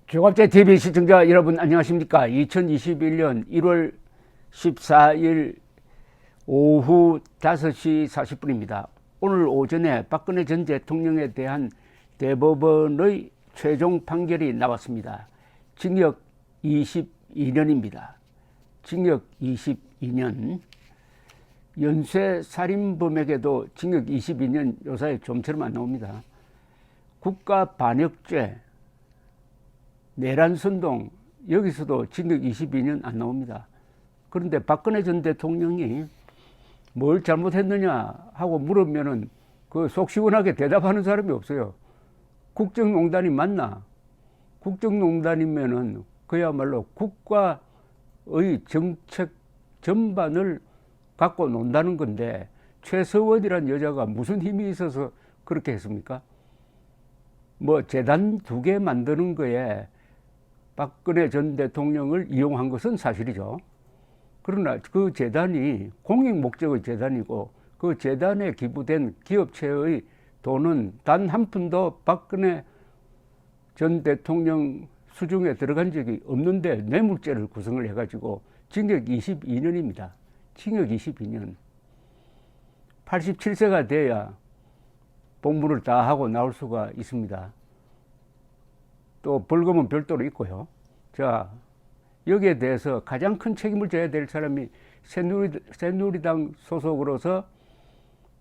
조갑제 TV 시청자 여러분 안녕하십니까? 2021년 1월 14일 오후 5시 40분입니다. 오늘 오전에 박근혜 전 대통령에 대한 대법원의 최종 판결이 나왔습니다. 징역 22년입니다. 징역 22년. 연쇄 살인범에게도 징역 22년 요사에 좀처럼 안 나옵니다. 국가반역죄, 내란선동, 여기서도 징역 22년 안 나옵니다. 그런데 박근혜 전 대통령이 뭘 잘못했느냐 하고 물으면은 그 속 시원하게 대답하는 사람이 없어요. 국정농단이 맞나? 국정농단이면은 그야말로 국가의 정책 전반을 갖고 논다는 건데, 최서원이란 여자가 무슨 힘이 있어서 그렇게 했습니까? 뭐 재단 2개 만드는 거에 박근혜 전 대통령을 이용한 것은 사실이죠. 그러나 그 재단이 공익 목적의 재단이고, 그 재단에 기부된 기업체의 돈은 단 한 푼도 박근혜 전 대통령 수중에 들어간 적이 없는데 뇌물죄를 구성을 해가지고 징역 22년입니다. 징역 22년. 87세가 돼야 복무를 다 하고 나올 수가 있습니다. 또 벌금은 별도로 있고요. 자, 여기에 대해서 가장 큰 책임을 져야 될 사람이 새누리당 소속으로서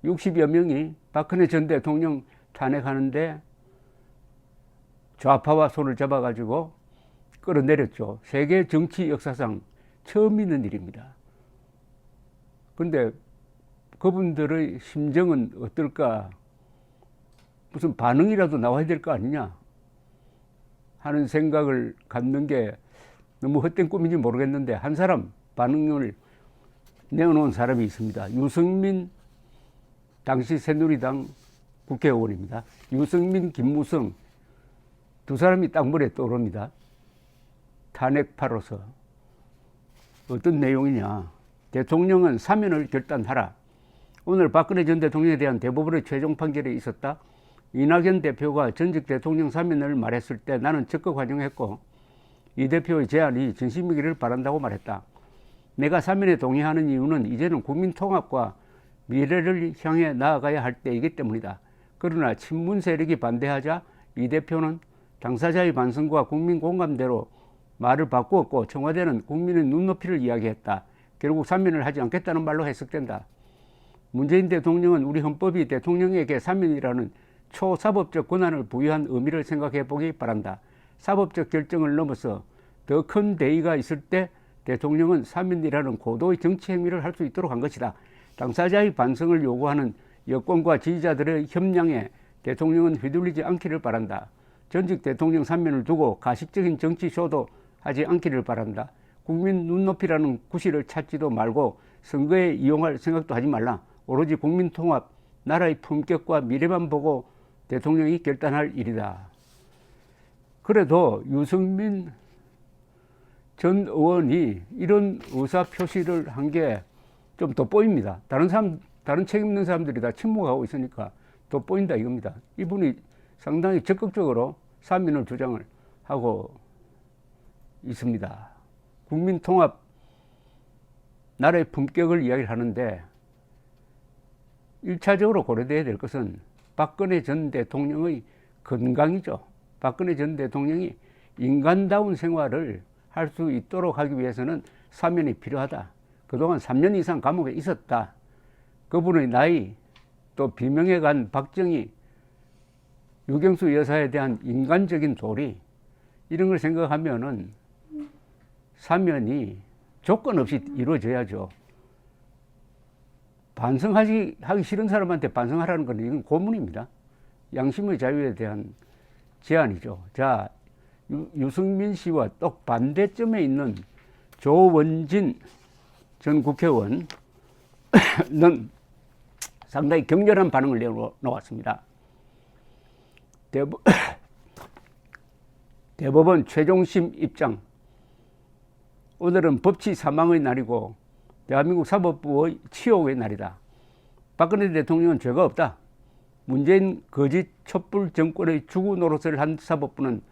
60여 명이 박근혜 전 대통령 탄핵하는데 좌파와 손을 잡아가지고 끌어내렸죠. 세계 정치 역사상 처음 있는 일입니다. 근데 그분들의 심정은 어떨까? 무슨 반응이라도 나와야 될 거 아니냐 하는 생각을 갖는 게 너무 헛된 꿈인지 모르겠는데, 한 사람 반응을 내어놓은 사람이 있습니다. 유승민 당시 새누리당 국회의원입니다. 유승민, 김무성 두 사람이 땅물에 떠오릅니다. 탄핵파로서. 어떤 내용이냐? 대통령은 사면을 결단하라. 오늘 박근혜 전 대통령에 대한 대법원의 최종 판결이 있었다. 이낙연 대표가 전직 대통령 사면을 말했을 때 나는 적극 환영했고, 이 대표의 제안이 진심이기를 바란다고 말했다. 내가 사면에 동의하는 이유는 이제는 국민 통합과 미래를 향해 나아가야 할 때이기 때문이다. 그러나 친문 세력이 반대하자 이 대표는 당사자의 반성과 국민 공감대로 말을 바꾸었고, 청와대는 국민의 눈높이를 이야기했다. 결국 사면을 하지 않겠다는 말로 해석된다. 문재인 대통령은 우리 헌법이 대통령에게 사면이라는 초사법적 권한을 부여한 의미를 생각해 보기 바란다. 사법적 결정을 넘어서 더 큰 대의가 있을 때 대통령은 사면이라는 고도의 정치 행위를 할 수 있도록 한 것이다. 당사자의 반성을 요구하는 여권과 지지자들의 협량에 대통령은 휘둘리지 않기를 바란다. 전직 대통령 사면을 두고 가식적인 정치 쇼도 하지 않기를 바란다. 국민 눈높이라는 구실을 찾지도 말고 선거에 이용할 생각도 하지 말라. 오로지 국민 통합, 나라의 품격과 미래만 보고 대통령이 결단할 일이다. 그래도 유승민 전 의원이 이런 의사표시를 한 게 좀 돋보입니다. 다른 책임 있는 사람들이 다 침묵하고 있으니까 돋보인다 이겁니다. 이분이 상당히 적극적으로 사면을 주장을 하고 있습니다. 국민 통합, 나라의 품격을 이야기를 하는데 1차적으로 고려돼야 될 것은 박근혜 전 대통령의 건강이죠. 박근혜 전 대통령이 인간다운 생활을 할 수 있도록 하기 위해서는 사면이 필요하다. 그동안 3년 이상 감옥에 있었다. 그분의 나이, 또 비명에 간 박정희, 유경수 여사에 대한 인간적인 도리, 이런 걸 생각하면은 사면이 조건 없이 이루어져야죠. 하기 싫은 사람한테 반성하라는 건 이건 고문입니다. 양심의 자유에 대한 제안이죠. 자, 유승민 씨와 똑 반대점에 있는 조원진 전 국회의원은 상당히 격렬한 반응을 내놓았습니다. 대법원 최종심 입장. 오늘은 법치 사망의 날이고 대한민국 사법부의 치욕의 날이다. 박근혜 대통령은 죄가 없다. 문재인 거짓 촛불 정권의 주구 노릇을 한 사법부는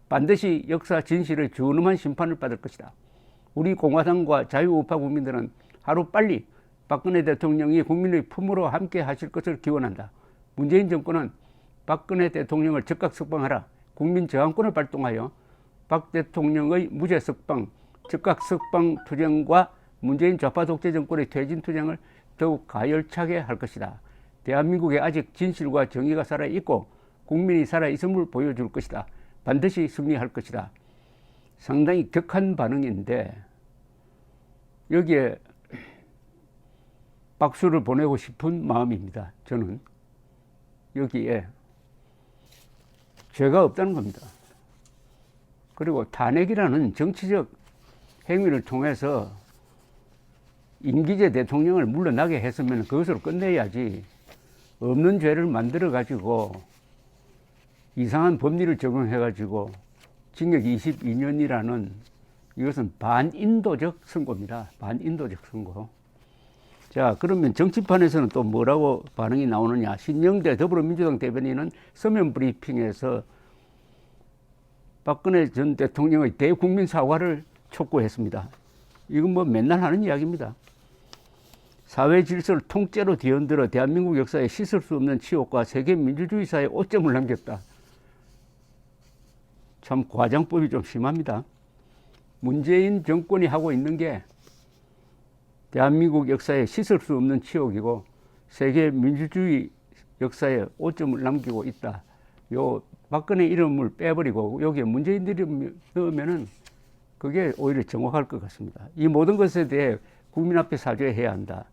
반드시 역사 진실의 준엄한 심판을 받을 것이다. 우리 공화당과 자유우파 국민들은 하루빨리 박근혜 대통령이 국민의 품으로 함께 하실 것을 기원한다. 문재인 정권은 박근혜 대통령을 즉각 석방하라. 국민 저항권을 발동하여 박 대통령의 무죄 석방, 즉각 석방 투쟁과 문재인 좌파 독재 정권의 퇴진 투쟁을 더욱 가열차게 할 것이다. 대한민국에 아직 진실과 정의가 살아있고 국민이 살아있음을 보여줄 것이다. 반드시 승리할 것이다. 상당히 격한 반응인데 여기에 박수를 보내고 싶은 마음입니다. 저는 여기에 죄가 없다는 겁니다. 그리고 탄핵이라는 정치적 행위를 통해서 임기제 대통령을 물러나게 했으면 그것으로 끝내야지, 없는 죄를 만들어 가지고 이상한 법리를 적용해 가지고 징역 22년이라는 이것은 반인도적 선고입니다. 반인도적 선고. 자, 그러면 정치판에서는 또 뭐라고 반응이 나오느냐. 신영대 더불어민주당 대변인은 서면 브리핑에서 박근혜 전 대통령의 대국민 사과를 촉구했습니다. 이건 뭐 맨날 하는 이야기입니다. 사회 질서를 통째로 뒤흔들어 대한민국 역사에 씻을 수 없는 치욕과 세계 민주주의사에 오점을 남겼다. 참 과장법이 좀 심합니다. 문재인 정권이 하고 있는 게 대한민국 역사에 씻을 수 없는 치욕이고 세계 민주주의 역사에 오점을 남기고 있다. 요 박근혜 이름을 빼버리고 여기에 문재인 이름 넣으면은 그게 오히려 정확할 것 같습니다. 이 모든 것에 대해 국민 앞에 사죄해야 한다.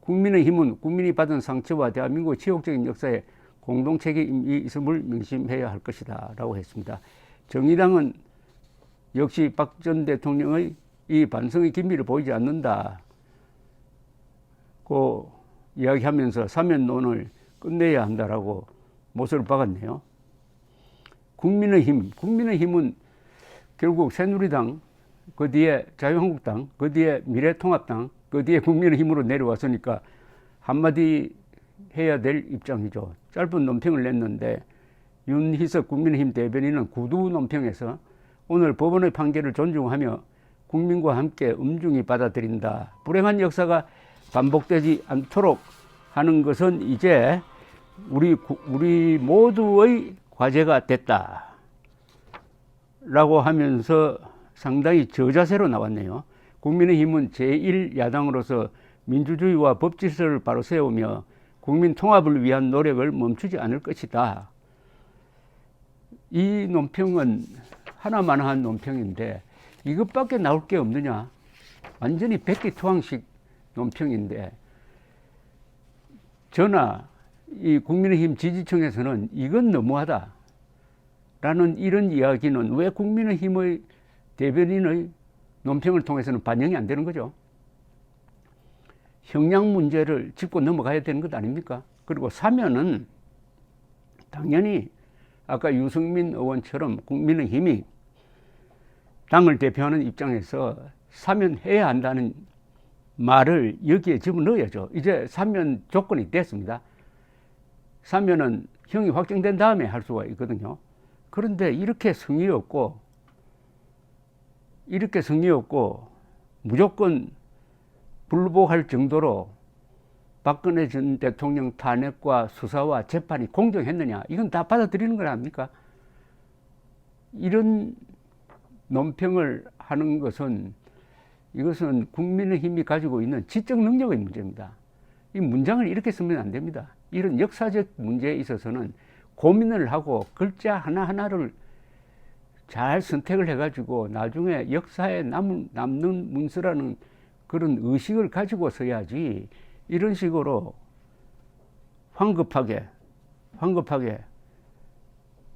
국민의힘은 국민이 받은 상처와 대한민국의 치욕적인 역사에 공동 책임이 있음을 명심해야 할 것이다 라고 했습니다. 정의당은 역시 박 전 대통령의 이 반성의 기미를 보이지 않는다 고 이야기하면서 사면론을 끝내야 한다라고 못을 박았네요. 국민의힘은 결국 새누리당, 그 뒤에 자유한국당, 그 뒤에 미래통합당, 그 뒤에 국민의힘으로 내려왔으니까 한마디 해야 될 입장이죠. 짧은 논평을 냈는데 윤희석 국민의힘 대변인은 구두 논평에서 오늘 법원의 판결을 존중하며 국민과 함께 엄중히 받아들인다. 불행한 역사가 반복되지 않도록 하는 것은 이제 우리 모두의 과제가 됐다 라고 하면서 상당히 저자세로 나왔네요. 국민의힘은 제1야당으로서 민주주의와 법질서를 바로 세우며 국민 통합을 위한 노력을 멈추지 않을 것이다. 이 논평은 하나만한 논평인데 이것밖에 나올 게 없느냐. 완전히 백기투항식 논평인데 저나 이 국민의힘 지지층에서는 이건 너무하다 라는 이런 이야기는 왜 국민의힘의 대변인의 논평을 통해서는 반영이 안 되는 거죠. 형량 문제를 짚고 넘어가야 되는 것 아닙니까? 그리고 사면은 당연히 아까 유승민 의원처럼 국민의힘이 당을 대표하는 입장에서 사면해야 한다는 말을 여기에 집어넣어야죠. 이제 사면 조건이 됐습니다. 사면은 형이 확정된 다음에 할 수가 있거든요. 그런데 이렇게 성의 없고 무조건 불복할 정도로 박근혜 전 대통령 탄핵과 수사와 재판이 공정했느냐, 이건 다 받아들이는 거 아닙니까? 이런 논평을 하는 것은 이것은 국민의힘이 가지고 있는 지적 능력의 문제입니다. 이 문장을 이렇게 쓰면 안 됩니다. 이런 역사적 문제에 있어서는 고민을 하고 글자 하나하나를 잘 선택을 해가지고 나중에 역사에 남는 문서라는 그런 의식을 가지고 써야지, 이런 식으로 황급하게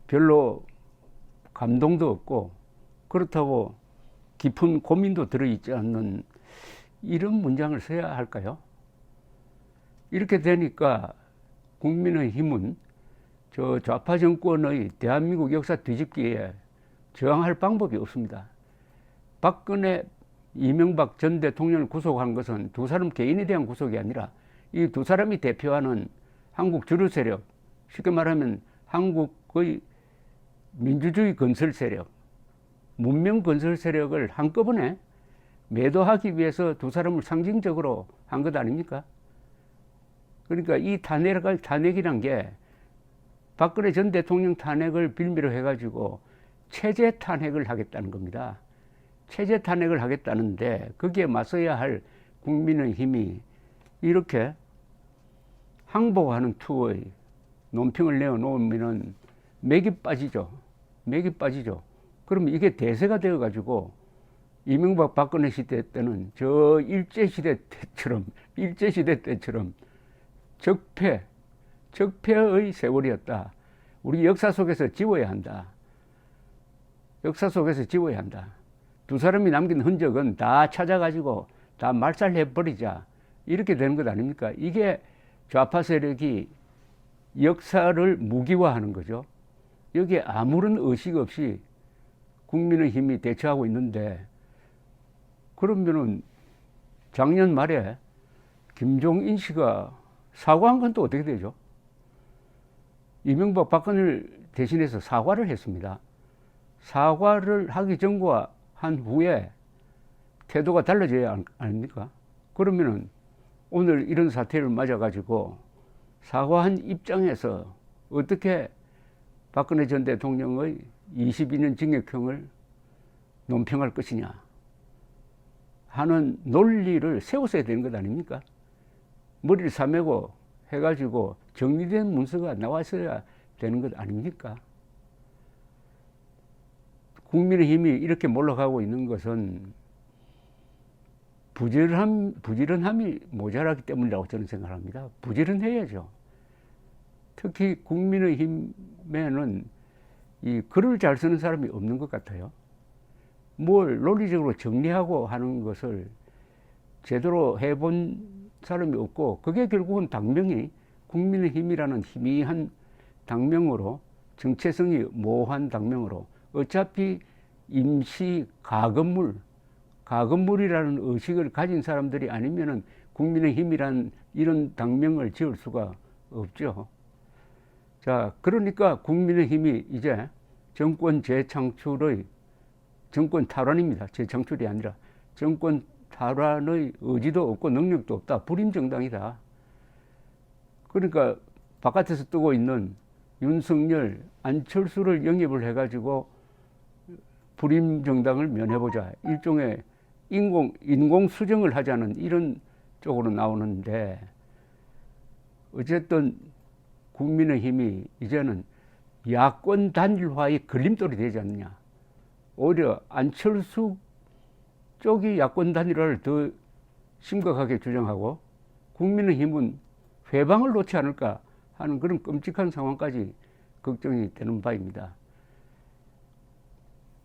별로 감동도 없고 그렇다고 깊은 고민도 들어있지 않는 이런 문장을 써야 할까요? 이렇게 되니까 국민의힘은 저 좌파 정권의 대한민국 역사 뒤집기에 저항할 방법이 없습니다. 박근혜, 이명박 전 대통령을 구속한 것은 두 사람 개인에 대한 구속이 아니라 이 두 사람이 대표하는 한국 주류 세력, 쉽게 말하면 한국의 민주주의 건설 세력, 문명 건설 세력을 한꺼번에 매도하기 위해서 두 사람을 상징적으로 한 것 아닙니까? 그러니까 이 탄핵이란 게 박근혜 전 대통령 탄핵을 빌미로 해가지고 체제 탄핵을 하겠다는 겁니다. 체제 탄핵을 하겠다는데 거기에 맞서야 할 국민의힘이 이렇게 항복하는 투의 논평을 내어놓으면은 맥이 빠지죠. 맥이 빠지죠. 그러면 이게 대세가 되어가지고 이명박 박근혜 시대 때는 저 일제시대 때처럼 적폐의 세월이었다. 우리 역사 속에서 지워야 한다. 역사 속에서 지워야 한다. 두 사람이 남긴 흔적은 다 찾아가지고 다 말살해버리자. 이렇게 되는 것 아닙니까? 이게 좌파 세력이 역사를 무기화하는 거죠. 여기에 아무런 의식 없이 국민의힘이 대처하고 있는데, 그러면은 작년 말에 김종인 씨가 사과한 건 또 어떻게 되죠? 이명박 박근혜를 대신해서 사과를 했습니다. 사과를 하기 전과 한 후에 태도가 달라져야 아닙니까? 그러면은 오늘 이런 사태를 맞아가지고 사과한 입장에서 어떻게 박근혜 전 대통령의 22년 징역형을 논평할 것이냐 하는 논리를 세웠어야 되는 것 아닙니까? 머리를 사매고 해가지고 정리된 문서가 나왔어야 되는 것 아닙니까? 국민의힘이 이렇게 몰락하고 있는 것은 부지런함이 모자라기 때문이라고 저는 생각합니다. 부지런해야죠. 특히 국민의힘에는 이 글을 잘 쓰는 사람이 없는 것 같아요. 뭘 논리적으로 정리하고 하는 것을 제대로 해본 사람이 없고, 그게 결국은 당명이 국민의힘이라는 희미한 당명으로, 정체성이 모호한 당명으로, 어차피 임시 가건물이라는 의식을 가진 사람들이 아니면은 국민의힘이란 이런 당명을 지을 수가 없죠. 자, 그러니까 국민의힘이 이제 정권 탈환입니다. 재창출이 아니라 정권 탈환의 의지도 없고 능력도 없다. 불임정당이다. 그러니까 바깥에서 뜨고 있는 윤석열, 안철수를 영입을 해가지고 불임정당을 면해보자. 일종의 인공수정을 하자는 이런 쪽으로 나오는데, 어쨌든 국민의힘이 이제는 야권 단일화의 걸림돌이 되지 않느냐. 오히려 안철수 쪽이 야권 단일화를 더 심각하게 주장하고 국민의힘은 회방을 놓지 않을까 하는 그런 끔찍한 상황까지 걱정이 되는 바입니다.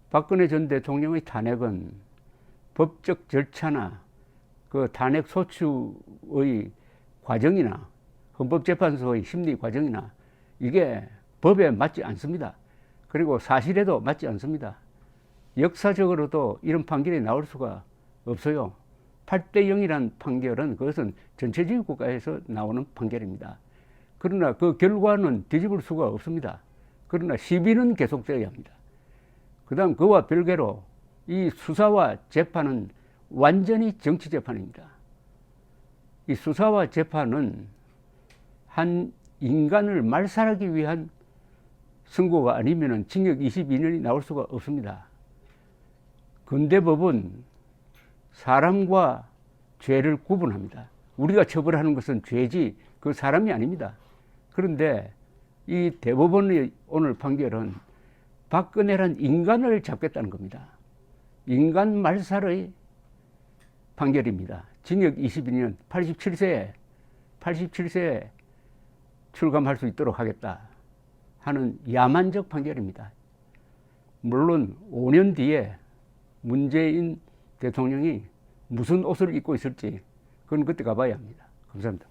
박근혜 전 대통령의 탄핵은 법적 절차나 그 탄핵 소추의 과정이나 헌법재판소의 심리 과정이나 이게 법에 맞지 않습니다. 그리고 사실에도 맞지 않습니다. 역사적으로도 이런 판결이 나올 수가 없어요. 8대 0이란 판결은 그것은 전체주의 국가에서 나오는 판결입니다. 그러나 그 결과는 뒤집을 수가 없습니다. 그러나 시비는 계속되어야 합니다. 그 다음 그와 별개로 이 수사와 재판은 완전히 정치 재판입니다. 이 수사와 재판은 한 인간을 말살하기 위한 선고가 아니면 징역 22년이 나올 수가 없습니다. 근대법은 사람과 죄를 구분합니다. 우리가 처벌하는 것은 죄지 그 사람이 아닙니다. 그런데 이 대법원의 오늘 판결은 박근혜란 인간을 잡겠다는 겁니다. 인간 말살의 판결입니다. 징역 22년, 87세에 출감할 수 있도록 하겠다 하는 야만적 판결입니다. 물론 5년 뒤에 문재인 대통령이 무슨 옷을 입고 있을지 그건 그때 가봐야 합니다. 감사합니다.